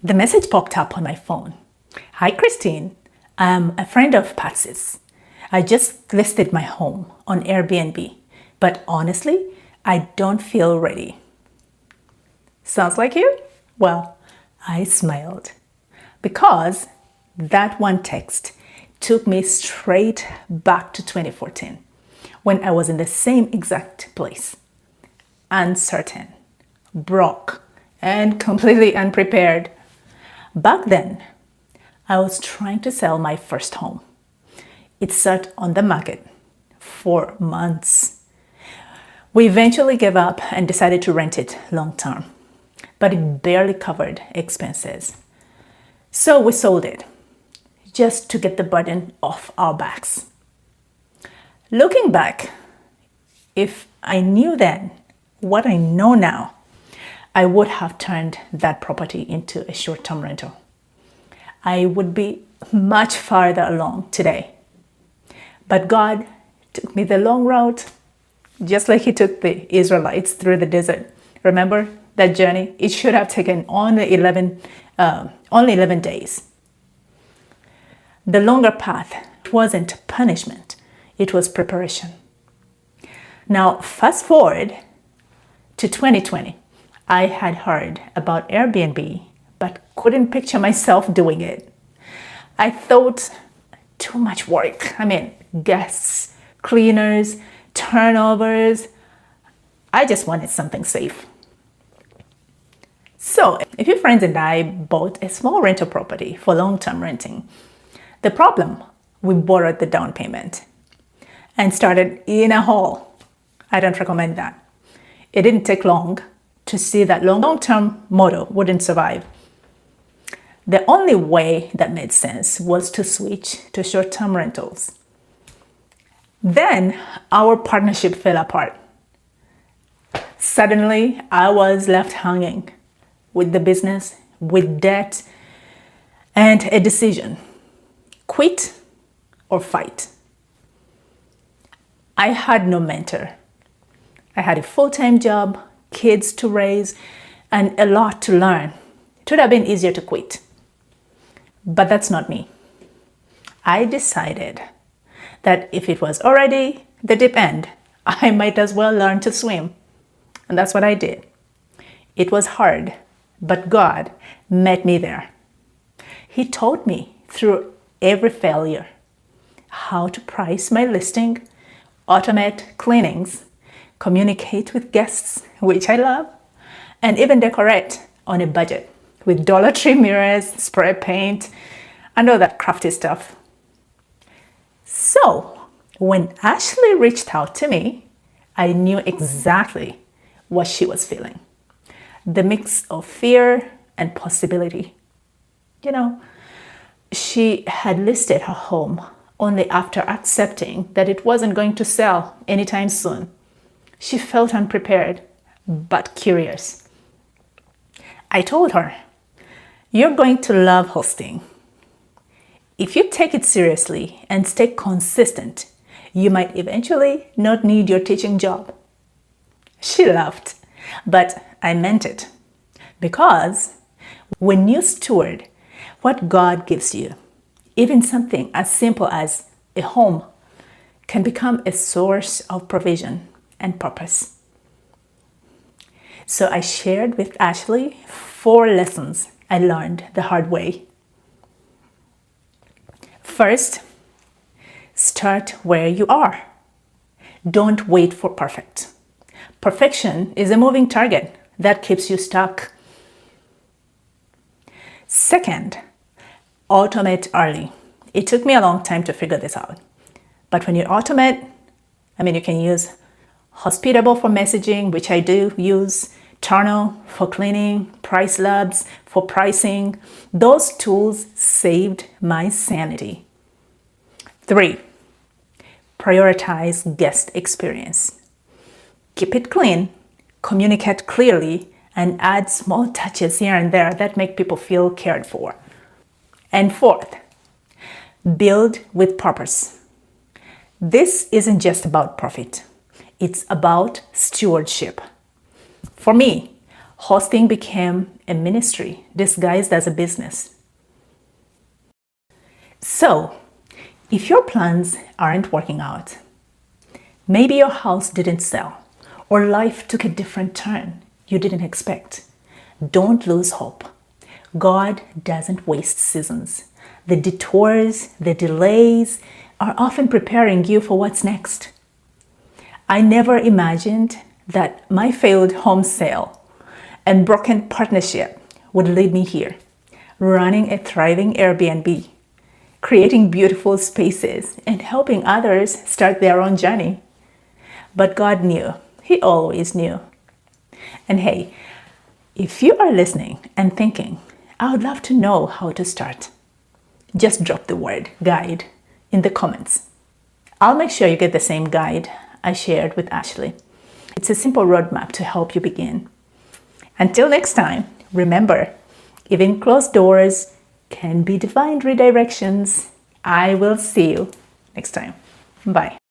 The message popped up on my phone. Hi, Christine. I'm a friend of Patsy's. I just listed my home on Airbnb, but honestly, I don't feel ready. Sounds like you? Well, I smiled because that one text took me straight back to 2014 when I was in the same exact place. Uncertain, broke, and completely unprepared. Back then, I was trying to sell my first home. It sat on the market for months. We eventually gave up and decided to rent it long term, but it barely covered expenses. So we sold it just to get the burden off our backs. Looking back, if I knew then what I know now, I would have turned that property into a short-term rental. I would be much farther along today. But God took me the long route, just like He took the Israelites through the desert. Remember that journey? It should have taken only 11 days. The longer path wasn't punishment, it was preparation. Now, fast forward to 2020. I had heard about Airbnb, but couldn't picture myself doing it. I thought too much work. Guests, cleaners, turnovers. I just wanted something safe. So, a few friends and I bought a small rental property for long-term renting. The problem, we borrowed the down payment and started in a hole. I don't recommend that. It didn't take long to see that long-term model wouldn't survive. The only way that made sense was to switch to short-term rentals. Then our partnership fell apart. Suddenly, I was left hanging with the business, with debt, and a decision: quit or fight. I had no mentor. I had a full-time job, kids to raise, and a lot to learn. It would have been easier to quit. But that's not me. I decided that if it was already the deep end, I might as well learn to swim. And that's what I did. It was hard, but God met me there. He taught me through every failure how to price my listing, automate cleanings, communicate with guests, which I love, and even decorate on a budget with Dollar Tree mirrors, spray paint, and all that crafty stuff. So, when Ashley reached out to me, I knew exactly what she was feeling. The mix of fear and possibility. She had listed her home only after accepting that it wasn't going to sell anytime soon. She felt unprepared, but curious. I told her, "You're going to love hosting. If you take it seriously and stay consistent, you might eventually not need your teaching job." She laughed, but I meant it. Because when you steward what God gives you, even something as simple as a home can become a source of provision and purpose. So I shared with Ashley 4 lessons I learned the hard way. First, start where you are. Don't wait for perfect. Perfection is a moving target that keeps you stuck. Second, automate early. It took me a long time to figure this out. But when you automate, you can use Hospitable for messaging, which I do use, Turno for cleaning, Price Labs for pricing. Those tools saved my sanity. 3, prioritize guest experience. Keep it clean, communicate clearly, and add small touches here and there that make people feel cared for. And 4th, build with purpose. This isn't just about profit. It's about stewardship. For me, Hosting became a ministry disguised as a business. So, if your plans aren't working out, maybe your house didn't sell, or life took a different turn you didn't expect, don't lose hope. God doesn't waste seasons. The detours, the delays are often preparing you for what's next. I never imagined that my failed home sale and broken partnership would lead me here, running a thriving Airbnb, creating beautiful spaces, and helping others start their own journey. But God knew. He always knew. And hey, if you are listening and thinking, I would love to know how to start, just drop the word guide in the comments. I'll make sure you get the same guide I shared with Ashley. It's a simple roadmap to help you begin. Until next time, remember, even closed doors can be divine redirections. I will see you next time. Bye.